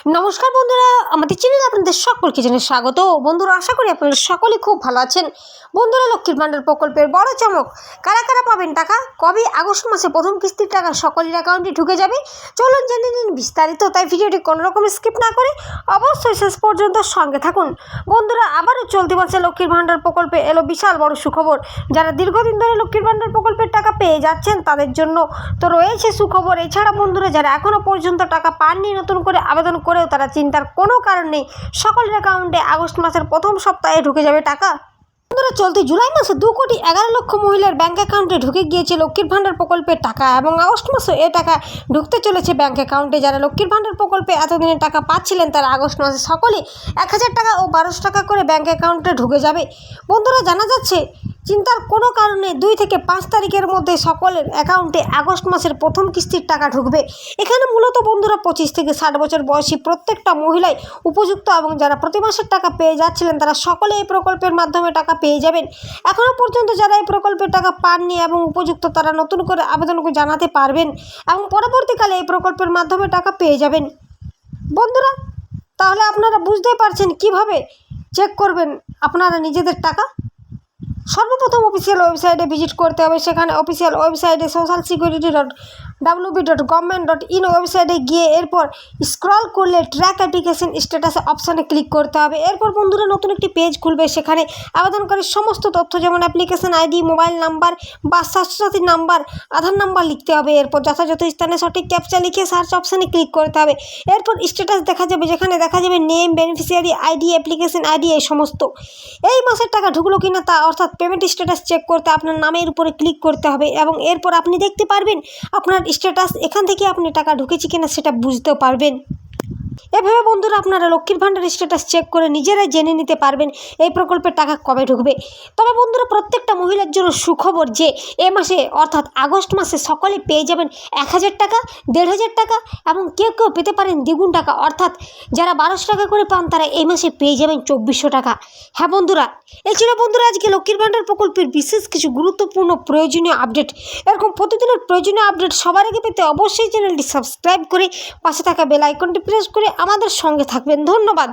নমস্কার বন্ধুরা, আমাদের চ্যানেলে আপনাদের সকলকে জানাই স্বাগত। বন্ধুরা, আশা করি আপনারা সকলেই খুব ভালো আছেন। বন্ধুরা, লক্ষ্মীর ভান্ডার প্রকল্পের বড় চমক, কারা কারা পাবেন টাকা, কবে আগস্ট মাসে প্রথম কিস্তির টাকা সকলের অ্যাকাউন্টে ঢুকে যাবে, চলুন জেনে নিন বিস্তারিত। তাই ভিডিওটি কোনো রকম স্কিপ না করে অবশ্যই শেষ পর্যন্ত সঙ্গে থাকুন। বন্ধুরা, আবারও চলতি মাসে লক্ষ্মীর ভান্ডার প্রকল্পে এলো বিশাল বড় সুখবর। যারা দীর্ঘদিন ধরে লক্ষ্মীর ভান্ডার প্রকল্পের টাকা পেয়ে যাচ্ছেন তাদের জন্য তো রয়েছে সুখবর। এছাড়া বন্ধুরা, যারা এখনও পর্যন্ত টাকা পাননি, নতুন করে আবেদন করেও তারা চিন্তার কোনো কারণ নেই, সকলের অ্যাকাউন্টে আগস্ট মাসের প্রথম সপ্তাহে ঢুকে যাবে টাকা। বন্ধুরা, চলতি জুলাই মাসে 2,11,00,000 মহিলার ব্যাঙ্ক অ্যাকাউন্টে ঢুকে গিয়েছে লক্ষ্মীর ভান্ডার প্রকল্পের টাকা এবং আগস্ট মাসে এ টাকা ঢুকতে চলেছে ব্যাঙ্ক অ্যাকাউন্টে। যারা লক্ষ্মীর ভান্ডার প্রকল্পে এতদিনে টাকা পাচ্ছিলেন তারা আগস্ট মাসে সকলে 1,000 টাকা ও 1,200 টাকা করে ব্যাঙ্ক অ্যাকাউন্টে ঢুকে যাবে। বন্ধুরা, জানা যাচ্ছে চিন্তার কোনো কারণে 2 থেকে 5 তারিখের মধ্যে সকলের অ্যাকাউন্টে আগস্ট মাসের প্রথম কিস্তির টাকা ঢুকবে। এখানে মূলত বন্ধুরা 25 থেকে 60 বছর বয়সী প্রত্যেকটা মহিলাই উপযুক্ত এবং যারা প্রতি মাসের টাকা পেয়ে যাচ্ছিলেন তারা সকলে এই প্রকল্পের মাধ্যমে টাকা পেয়ে যাবেন। এখনও পর্যন্ত যারা এই প্রকল্পের টাকা পাননি এবং উপযুক্ত তারা নতুন করে আবেদন জানাতে পারবেন এবং পরবর্তীকালে এই প্রকল্পের মাধ্যমে টাকা পেয়ে যাবেন। বন্ধুরা, তাহলে আপনারা বুঝতেই পারছেন কিভাবে চেক করবেন আপনারা নিজেদের টাকা। সর্বপ্রথম অফিসিয়াল ওয়েবসাইটে ভিজিট করতে হবে। সেখানে অফিসিয়াল ওয়েবসাইটে socialsecurity.wb.government.in ওয়েবসাইটে গিয়ে এরপর স্ক্রল করলে ট্র্যাক অ্যাপ্লিকেশন স্ট্যাটাস অপশানে ক্লিক করতে হবে। এরপর বন্ধুরা নতুন একটি পেজ খুলবে। সেখানে আবেদনকারীর সমস্ত তথ্য যেমন অ্যাপ্লিকেশন আইডি, মোবাইল নাম্বার বা স্বাস্থ্যসাথী নাম্বার, আধার নাম্বার লিখতে হবে। এরপর যথাযথ স্থানে সঠিক ক্যাপচা লিখে সার্চ অপশানে ক্লিক করতে হবে। এরপর স্ট্যাটাস দেখা যাবে, যেখানে দেখা যাবে name, beneficiary ID, application ID, এই সমস্ত। এই মাসের টাকা ঢুকলো কিনা তা অর্থাৎ পেমেন্ট স্ট্যাটাস চেক করতে আপনার নামের উপরে ক্লিক করতে হবে এবং এরপর আপনি দেখতে পারবেন আপনার স্ট্যাটাস। এখান থেকে আপনি টাকা ঢুকেছে কিনা সেটা বুঝতেও পারবেন। এভাবে বন্ধুরা আপনারা লক্ষ্মীর ভান্ডার স্ট্যাটাস চেক করে নিজেরাই জেনে নিতে পারবেন এই প্রকল্পের টাকা কবে ঢুকবে। তবে বন্ধুরা, প্রত্যেকটা মহিলার জন্য সুখবর যে এ মাসে অর্থাৎ আগস্ট মাসে সকলে পেয়ে যাবেন 1,000 টাকা, 1,500 টাকা এবং কেউ কেউ পেতে পারেন দ্বিগুণ টাকা। অর্থাৎ যারা 1,200 টাকা করে পান তারা এই মাসে পেয়ে যাবেন 2,400 টাকা। হ্যাঁ বন্ধুরা, এই ছিল বন্ধুরা আজকে লক্ষ্মীর ভান্ডার প্রকল্পের বিশেষ কিছু গুরুত্বপূর্ণ প্রয়োজনীয় আপডেট। এরকম প্রতিদিনের প্রয়োজনীয় আপডেট সবার আগে পেতে অবশ্যই চ্যানেলটি সাবস্ক্রাইব করে পাশে থাকা বেল আইকনটি প্রেস করে আমাদের সঙ্গে থাকবেন। ধন্যবাদ।